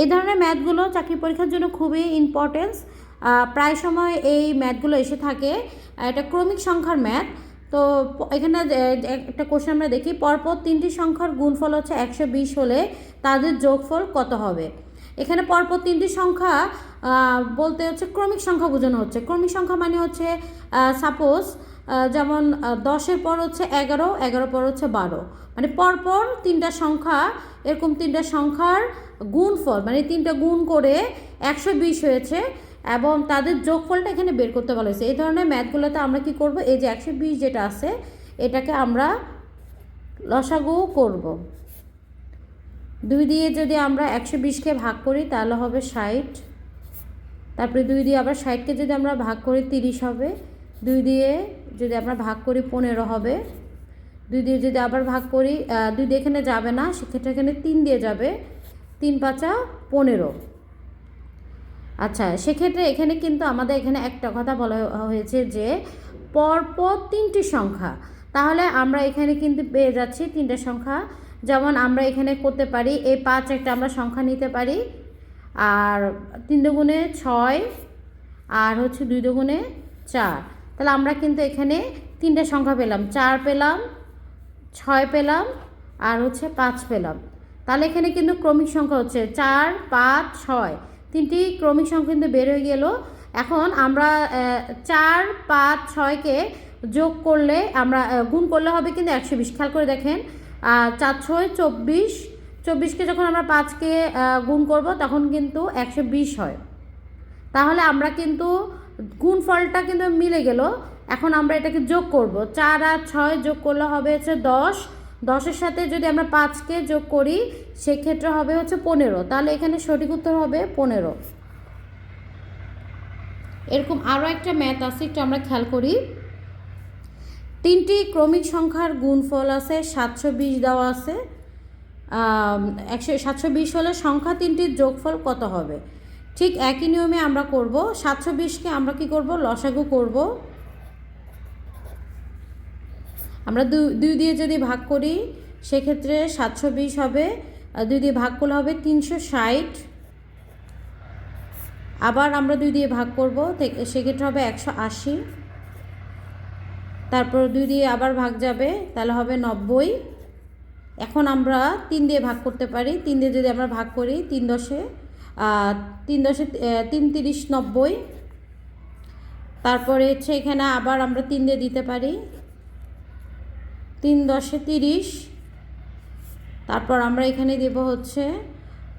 এই ধরনের ম্যাথগুলো চাকরি পরীক্ষার জন্য খুবই ইম্পর্টেন্স, প্রায় সময় এই ম্যাথগুলো এসে থাকে। এটা ক্রমিক সংখ্যার ম্যাথ। তো এখানে একটা কোশ্চেন আমরা দেখি, পরপর 3টি সংখ্যার গুণফল হচ্ছে 120 হলে তাদের যোগফল কত হবে। এখানে পরপর 3টি সংখ্যা বলতে হচ্ছে ক্রমিক সংখ্যা বোঝানো হচ্ছে। ক্রমিক সংখ্যা মানে হচ্ছে সাপোজ যেমন 10-এর পর হচ্ছে 11, 11 পর হচ্ছে 12, মানে পরপর 3টা সংখ্যা, এরকম 3টা সংখ্যার গুণফল মানে 3টা গুণ করে 120 হয়েছে এবং তাদের যোগফলটা এখানে বের করতে বলা হয়েছে। এই ধরনের ম্যাথগুলোতে আমরা কি করব, এই যে 120 যেটা আছে এটাকে আমরা লসাগু করব। 2 দিয়ে যদি আমরা 120কে ভাগ করি তাহলে হবে 60, তারপরে 2 দিয়ে আবার 60কে যদি আমরা ভাগ করি 30 হবে, 2 দিয়ে যদি আমরা ভাগ করি 15 হবে, 2 দিয়ে যদি আবার ভাগ করি 2 দিয়ে এখানে যাবে না, সেক্ষেত্রে এখানে 3 দিয়ে যাবে, 3 5 15। আচ্ছা, সেক্ষেত্রে এখানে কিন্তু আমাদের এখানে একটা কথা বলা হয়েছে যে পরপর 3টি সংখ্যা, তাহলে আমরা এখানে কিন্তু পেয়ে যাচ্ছি 3টে সংখ্যা। যেমন আমরা এখানে করতে পারি, এই 5 একটা আমরা সংখ্যা নিতে পারি, আর 3 দুগুণে 6 আর হচ্ছে 2 দুগুণে 4, তাহলে আমরা কিন্তু এখানে 3টে সংখ্যা পেলাম, 4 পেলাম, 6 পেলাম আর হচ্ছে 5 পেলাম। তাহলে এখানে কিন্তু ক্রমিক সংখ্যা হচ্ছে 4 5 6, 3টি ক্রমিক সংখ্যা কিন্তু বের হয়ে গেল। এখন আমরা 4 5 6কে যোগ করলে আমরা গুণ করলে হবে কিন্তু 120। খেয়াল করে দেখেন, 4 6 24, 24কে যখন আমরা 5কে গুণ করব তখন কিন্তু 120 হয়। তাহলে আমরা কিন্তু গুণফলটা কিন্তু মিলে গেল। এখন আমরা এটাকে যোগ করব, 4 আর 6 যোগ করলে হবে হচ্ছে 10, 10-এর সাথে যদি আমরা 5কে যোগ করি সেক্ষেত্রে হবে হচ্ছে 15, তাহলে এখানে সঠিক উত্তর হবে 15। এরকম আরও একটা ম্যাথ আছে, একটু আমরা খেয়াল করি। 3টি ক্রমিক সংখ্যার গুণফল আছে 720 দেওয়া আছে, 720 হলে সংখ্যা 3টির যোগফল কত হবে। ঠিক একই নিয়মে আমরা করব, 720কে আমরা কি করব, লসাগু করব। আমরা 2 দিয়ে যদি ভাগ করি সেক্ষেত্রে 720 হবে, 2 দিয়ে ভাগ করলে হবে 360, আবার আমরা 2 দিয়ে ভাগ করব সেক্ষেত্রে হবে 180, তারপর 2 দিয়ে আবার ভাগ যাবে তাহলে হবে 90। এখন আমরা 3 দিয়ে ভাগ করতে পারি, 3 দিয়ে যদি আমরা ভাগ করি 3 10 3 30 90, তারপরে হচ্ছে এখানে আবার আমরা 3 দিয়ে দিতে পারি, 3 10 30, তারপর আমরা এখানে দেব হচ্ছে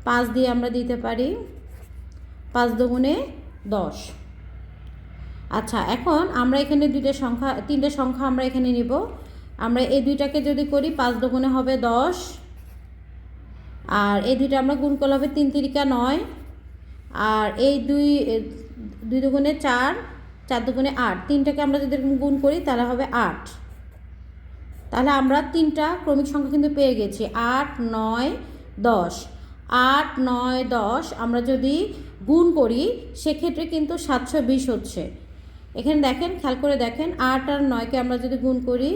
5 দিয়ে আমরা দিতে পারি, 5 দুগুণে 10। আচ্ছা, এখন আমরা এখানে 3টে সংখ্যা আমরা এখানে নিব। আমরা এই 2টাকে যদি করি 5 দুগুণে হবে 10, আর এই 2টা আমরা গুণ করলে হবে 3 3 9, আর এই 2 দুগুণে 4, 4 দুগুণে 8, 3টাকে আমরা যদি গুণ করি তাহলে হবে 8। তাহলে আমরা 3টা ক্রমিক সংখ্যা কিন্তু পেয়ে গেছি, 8 9 10। 8 9 10 আমরা যদি গুণ করি সেক্ষেত্রে কিন্তু 720 হচ্ছে। এখানে দেখেন, খেয়াল করে দেখেন, 8 আর 9কে আমরা যদি গুণ করি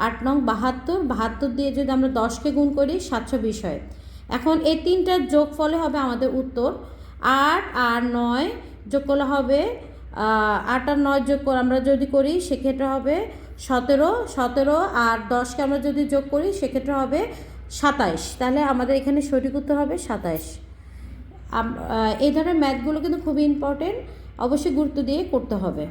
8 9 72, 72 দিয়ে যদি আমরা 10কে গুণ করি 720 হয়। এখন এই 3টার যোগফলে হবে আমাদের উত্তর। 8 আর 9 যোগ করলে হবে 8 আর 9 যোগ করে আমরা যদি করি সেক্ষেত্রে হবে 17, 17 আর 10কে আমরা যদি যোগ করি সেক্ষেত্রে হবে 27। তাহলে আমাদের এখানে সঠিক উত্তর হবে 27। এই ধরনের ম্যাথগুলো কিন্তু খুবই ইম্পর্টেন্ট, অবশ্যই গুরুত্ব দিয়ে করতে হবে।